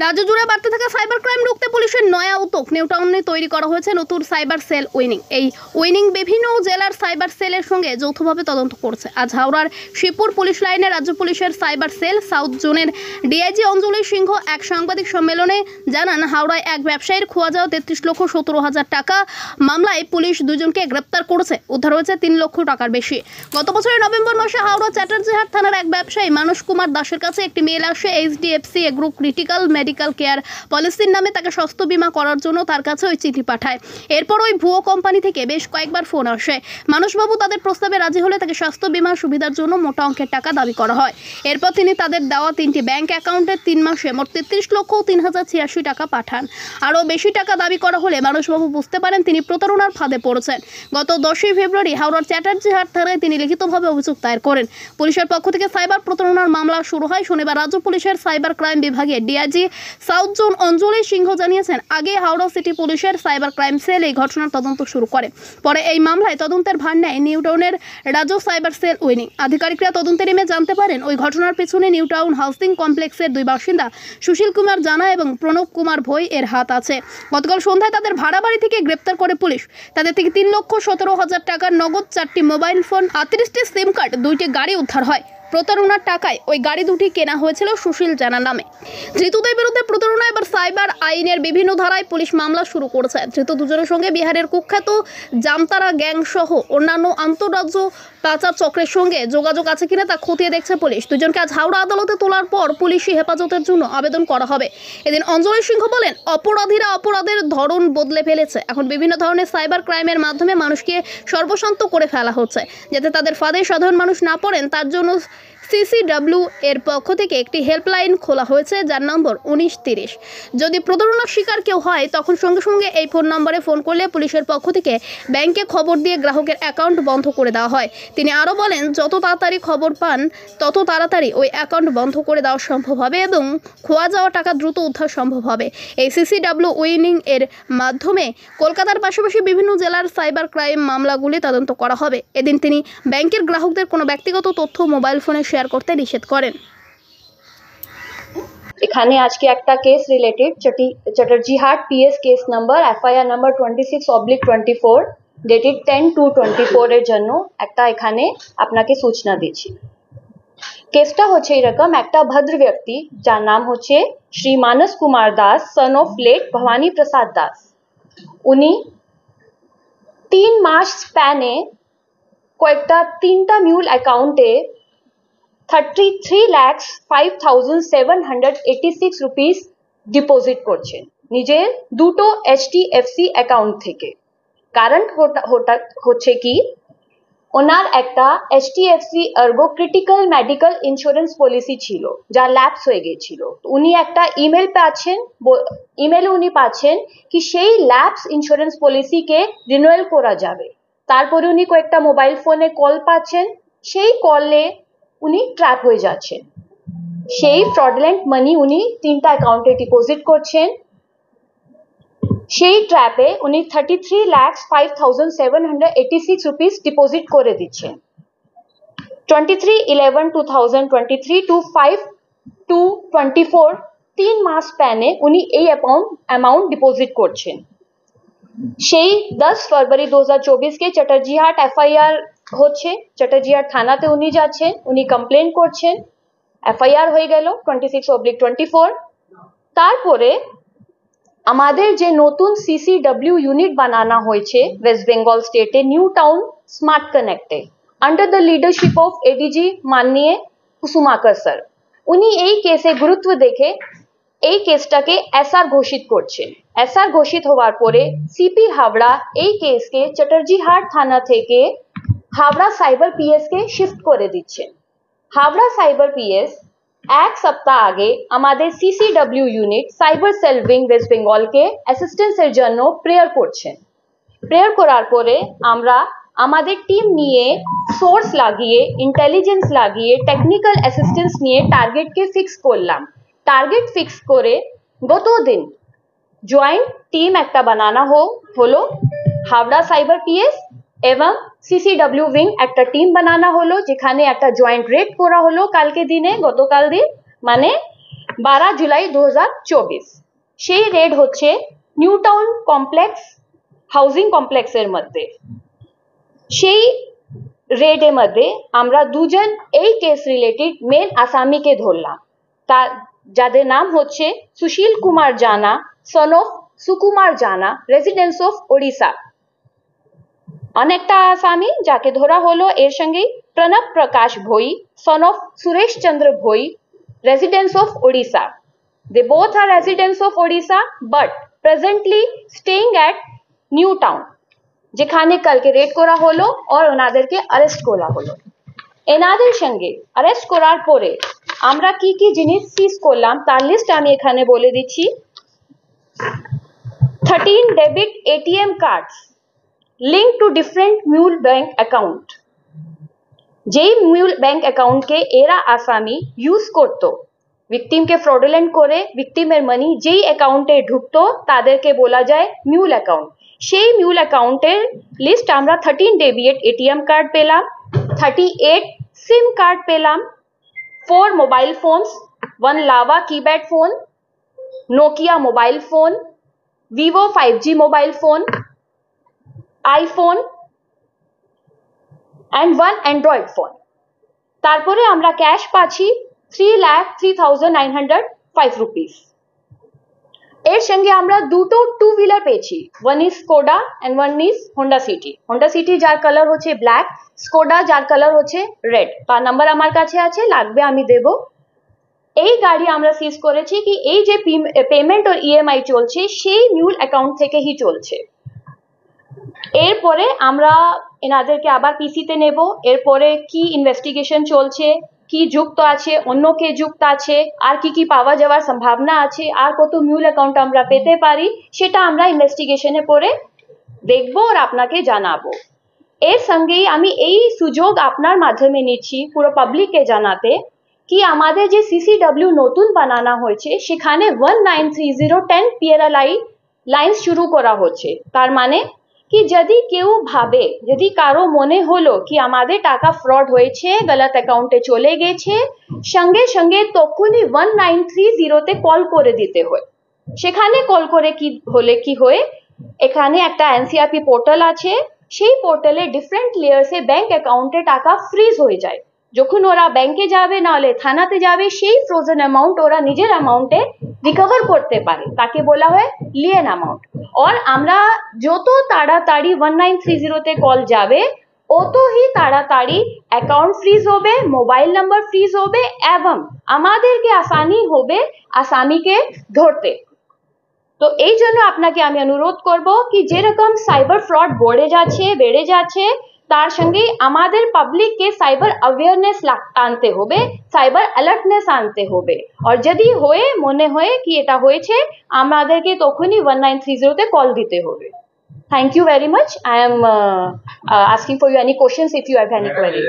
রাজ্য জুড়ে বাড়তে থাকা সাইবার ক্রাইম রুখতে পুলিশের নয়া উদ্যোগ। নিউ টাউনে তৈরি করা হয়েছে নতুন সাইবার সেল উইনিং। এই উইনিং বিভিন্ন জেলার সাইবার সেলের সঙ্গে যৌথভাবে তদন্ত করছে। আজ হাওড়ার শিবপুর পুলিশ লাইনে রাজ্য পুলিশের সাইবার সেল সাউথ জোনের ডিআইজি অঞ্জলি সিংহ এক সাংবাদিক সম্মেলনে জানান, হাওড়ায় এক ব্যবসায়ীর খোয়া যাওয়া 33,17,000 টাকা মামলায় পুলিশ দুজনকে গ্রেপ্তার করেছে। উদ্ধার হয়েছে 3 লক্ষ টাকার বেশি। গত বছরের নভেম্বর মাসে হাওড়া চ্যাটার্জিহাট থানার এক ব্যবসায়ী মানস কুমার দাসের কাছে একটি মেল আসে। HDFC agro critical medical care পলিসির নামে তাকে স্বাস্থ্য বীমা করার জন্য তার কাছে ওই চিঠি পাঠায়। এরপর ওই ভুয়ো কোম্পানি থেকে বেশ কয়েকবার ফোন আসে। মানসবাবু তাদের প্রস্তাবে রাজি হলে তাকে স্বাস্থ্য বীমা সুবিধার জন্য মোটা অঙ্কের টাকা দাবি করা হয়। এরপর তিনি তাদের দেওয়া 3টি ব্যাংক অ্যাকাউন্টে 3 মাসে মোট 33,03,086 টাকা পাঠান। আরও বেশি টাকা দাবি করা হলে মানসবাবু বুঝতে পারেন তিনি প্রতারণার ফাঁদে পড়েছেন। গত 10ই ফেব্রুয়ারি হাওড়ার চ্যাটার্জিহাট থানায় তিনি লিখিতভাবে অভিযোগ দায়ের করেন। পুলিশের পক্ষ থেকে সাইবার প্রতারণার মামলা শুরু হয়। শনিবার রাজ্য পুলিশের সাইবার ক্রাইম বিভাগের ডিআইজি সাউথ জোন অঞ্জলি সিংহ জানিয়েছেন, আগে হাওড়া সিটি পুলিশের সাইবার ক্রাইম সেল এই ঘটনার তদন্ত শুরু করে। পরে এই মামলায় তদন্তের ভার নেয় নিউ টাউনের রাজ্য সাইবার সেল উইনিং। আধিকারিকরা তদন্তে নেমে জানতে পারেন ওই ঘটনার পেছনে নিউ টাউন হাউসিং কমপ্লেক্সের 2 বাসিন্দা সুশীল কুমার জানা এবং প্রণব কুমার ভৈ এর হাত আছে। গতকাল সন্ধ্যায় তাদের ভাড়া বাড়ি থেকে গ্রেপ্তার করে পুলিশ। তাদের থেকে 3,17,000 টাকার নগদ, 4টি মোবাইল ফোন, 38টি সিম কার্ড, 2টি গাড়ি উদ্ধার হয়। প্রতারণার টাকায় ওই গাড়ি দুটি কেনা হয়েছিল সুশীল জানার নামে। ধৃতদের বিরুদ্ধে প্রতারণা এবার সাইবার আইনের বিভিন্ন ধারায় পুলিশ মামলা শুরু করেছে। ধৃত দুজনের সঙ্গে বিহারের কুখ্যাত জামতারা গ্যাং সহ অন্যান্য আন্তঃরাজ্য পাচার চক্রের সঙ্গে যোগাযোগ আছে কিনা তা খতিয়ে দেখছে পুলিশ। দুজনকে আজ হাওড়া আদালতে তোলার পর পুলিশি হেফাজতের জন্য আবেদন করা হবে। এদিন অঞ্জলি সিংহ বলেন, অপরাধীরা অপরাধের ধরন বদলে ফেলেছে। এখন বিভিন্ন ধরনের সাইবার ক্রাইমের মাধ্যমে মানুষকে সর্বশান্ত করে ফেলা হচ্ছে। যাতে তাদের ফাঁদে সাধারণ মানুষ না পড়েন তার জন্য CCW এর পক্ষ থেকে একটি হেল্পলাইন খোলা হয়েছে, যার নম্বর 1930। যদি প্রতারণার শিকার কেউ হয় তখন সঙ্গে সঙ্গে এই ফোন নম্বরে ফোন করলে পুলিশের পক্ষ থেকে ব্যাংকে খবর দিয়ে গ্রাহকের অ্যাকাউন্ট বন্ধ করে দেওয়া হয়। তিনি আরও বলেন, যত তাড়াতাড়ি খবর পান তত তাড়াতাড়ি ওই অ্যাকাউন্ট বন্ধ করে দেওয়া সম্ভব হবে এবং খোয়া যাওয়া টাকা দ্রুত উদ্ধার সম্ভব হবে। এই CCW উইনিং এর মাধ্যমে কলকাতার পাশাপাশি বিভিন্ন জেলার সাইবার ক্রাইম মামলাগুলি তদন্ত করা হবে। এদিন তিনি ব্যাংকের গ্রাহকদের কোনো ব্যক্তিগত তথ্য মোবাইল ফোনে শেয়ার করতে নিষেধ করেন। এখানে আজকে একটা case related Chatterjeehat PS case number FIR number 26/24 dated 10/2/24 এর জন্য একটা এখানে আপনাকে সূচনা দিচ্ছি। কেসটা হচ্ছে এরকম, একটা ভদ্র ব্যক্তি যার নাম হচ্ছে Shri Manas Kumar Das, son of late Bhabani Prasad Das, উনি 3 মাস স্প্যানে কয়েকটা 3টা মিউল অ্যাকাউন্টে 33,05,786 রুপিস ডিপোজিট করছেন নিজের 2টো HDFC অ্যাকাউন্ট থেকে। কারণ হচ্ছে কি, ওনার একটা HDFC agro critical medical insurance policy ছিল যা ল্যাপস হয়ে গিয়েছিল। উনি একটা ইমেল পাচ্ছেন কি সেই ল্যাপস ইন্স্যুরেন্স পলিসিকে রিনিউয়াল করা যাবে। তারপরে উনি কয়েকটা মোবাইল ফোনে কল পাচ্ছেন, সেই কলে উনি ট্র্যাপ হয়ে যাচ্ছেন। সেই ফ্রডুলেন্ট মানি উনি 3টা অ্যাকাউন্টে ডিপোজিট করছেন। সেই ট্র্যাপে উনি 33,05,786 রুপিস ডিপোজিট করে দিচ্ছেন। 23/11/2023 to 5/2/24 3 মাস স্প্যানে উনি এই অ্যামাউন্ট ডিপোজিট করছেন। সেই 10 ফেব্রুয়ারি 2024 কে চ্যাটার্জিহাট FIR হচ্ছে, চ্যাটার্জিহাট থানাতে উনি যাচ্ছেন, উনি কমপ্লেন করছেন, FIR হয়ে গেল 26/24। তারপরে আমাদের যে নতুন CCW ইউনিট বানানো হয়েছে ওয়েস্ট বেঙ্গল স্টেটে নিউ টাউন স্মার্ট কানেক্টে, under the leadership of ADG মাননীয় কুসুমাকর স্যার, উনি এই কেসে গুরুত্ব দেখে এই কেসটাকে SR ঘোষিত করছেন। SR ঘোষিত হওয়ার পরে CP হাওড়া এই কেসকে চ্যাটার্জিহাট থানা থেকে হাওড়া সাইবার PS কে শিফট করে দিচ্ছেন। হাওড়া সাইবার PS এক সপ্তাহ আগে আমাদের CCW unit cyber cell wing West বেঙ্গলকে অ্যাসিস্ট্যান্সের জন্য প্রেয়ার করছেন। প্রেয়ার করার পরে আমরা আমাদের টিম নিয়ে সোর্স লাগিয়ে, ইন্টেলিজেন্স লাগিয়ে, টেকনিক্যাল অ্যাসিস্ট্যান্স নিয়ে টার্গেটকে ফিক্স করলাম। টার্গেট ফিক্স করে গত দিন জয়েন্ট টিম একটা বানানো হলো, হাওড়া সাইবার PS এবং CCW উইং একটা টিম বানানো হলো, যেখানে একটা জয়েন্ট রেড করা হলো কালকে দিনে, গতকাল দিন, মানে 12 জুলাই 2024 সেই রেড হচ্ছে নিউ টাউন কমপ্লেক্স হাউজিং কমপ্লেক্সের মধ্যে। সেই রেডের মধ্যে আমরা দুজন এই কেস রিলেটেড মেন আসামিকে ধরলাম, যাদের নাম হচ্ছে সুশীল কুমার জানা, সন অফ সুকুমার জানা, রেসিডেন্স অফ ওড়িশা। অনেকটা আসামি যাকে ধরা হলো এর সঙ্গে Pranab Prakash Bhoi, son of Suresh Chandra Bhoi, residents of Odisha. They both are residents of Odisha but presently staying at New Town, যেখানে কালকে রেড করা হলো আর ওনাদেরকে অ্যারেস্ট করা হলো। এনাদের সঙ্গে অ্যারেস্ট করার পরে আমরা কি কি জিনিস সিজ করলাম তার লিস্ট আমি এখানে বলে দিচ্ছি। 13 debit ATM cards linked to different mule bank account, যেই মিউল ব্যাংক অ্যাকাউন্টকে এরা আসামি ইউজ করতো ভিকটিমকে ফ্রডুলেন্ট করে ভিকটিমের মানি যেই অ্যাকাউন্টে ঢুকতো তাদেরকে বলা যায় মিউল অ্যাকাউন্ট। সেই মিউল অ্যাকাউন্টের লিস্ট আমরা 13 ডেবিট ATM কার্ড পেলাম, 38 সিম কার্ড পেলাম, 4 mobile phones, 1 lava keypad phone, Nokia mobile phone, Vivo 5G mobile phone, iPhone and 1 Android phone. তারপরে আমরা ক্যাশ পাচ্ছি 3,03,905 rupees। এর সঙ্গে আমরা দুটো টু হুইলার পেয়েছি, one is Skoda and one is Honda City। Honda City যার কালার হচ্ছে ব্ল্যাক, Skoda যার কালার হচ্ছে রেড। তার নাম্বার আমার কাছে আছে, লাগবে আমি দেব। এই গাড়ি আমরা সিজ করেছি কি এই যে পেমেন্ট আর EMI চলছে সেই মিউল অ্যাকাউন্ট থেকেই চলছে। এরপরে আমরা এনাদেরকে আবার পিসিতে নেব, এরপরে কি ইনভেস্টিগেশন চলছে, কি যুক্ত আছে, অন্য কে যুক্ত আছে, আর কি কি পাওয়া যাওয়ার সম্ভাবনা আছে, আর কত মিউল অ্যাকাউন্ট আমরা পেতে পারি সেটা আমরা ইনভেস্টিগেশনে পরে দেখব আর আপনাকে জানাবো। এর সঙ্গেই আমি এই সুযোগ আপনার মাধ্যমে নিচ্ছি পুরো পাবলিককে জানাতে কি আমাদের যে CCW নতুন বানানো হয়েছে সেখানে 193010 PRLI লাইন শুরু করা হচ্ছে। তার মানে কি যদি কেউ ভাবে, যদি কারো মনে হলো কি আমাদের টাকা ফ্রড হয়েছে, গলত অ্যাকাউন্টে চলে গেছে, সঙ্গে সঙ্গে তখনই 1930 কল করে দিতে হয়। সেখানে কল করে কি হলে কি হয়, এখানে একটা NCRP পোর্টাল আছে, সেই পোর্টালে ডিফারেন্ট লেয়ার্সে ব্যাংক অ্যাকাউন্টে টাকা ফ্রিজ হয়ে যায়। যখন ওরা ব্যাংকে যাবে নাহলে থানাতে যাবে সেই ফ্রোজেন অ্যামাউন্ট ওরা নিজের অ্যামাউন্টে রিকভার করতে পারে, তাকে বলা হয় লিয়েন অ্যামাউন্ট। और আমরা যত তাড়াতাড়ি 1930 তে কল যাবে অতই তাড়াতাড়ি অ্যাকাউন্ট ফ্রিজ হবে, মোবাইল নাম্বার ফ্রিজ হবে এবং আমাদেরকে আসানি হবে আসামিকে ধরতে। তো এই জন্য আপনাকে আমি অনুরোধ করব কি যেরকম সাইবার ফ্রড বেড়ে যাচ্ছে তার সঙ্গে আমাদের পাবলিককে সাইবার অ্যাওয়ারনেস আনতে হবে, সাইবার অ্যালার্টনেস আনতে হবে। আর যদি মনে হয় কি এটা হয়েছে আমাদেরকে তখনই 1930 তে কল দিতে হবে। Thank you very much. I am asking for you any questions if you have any query.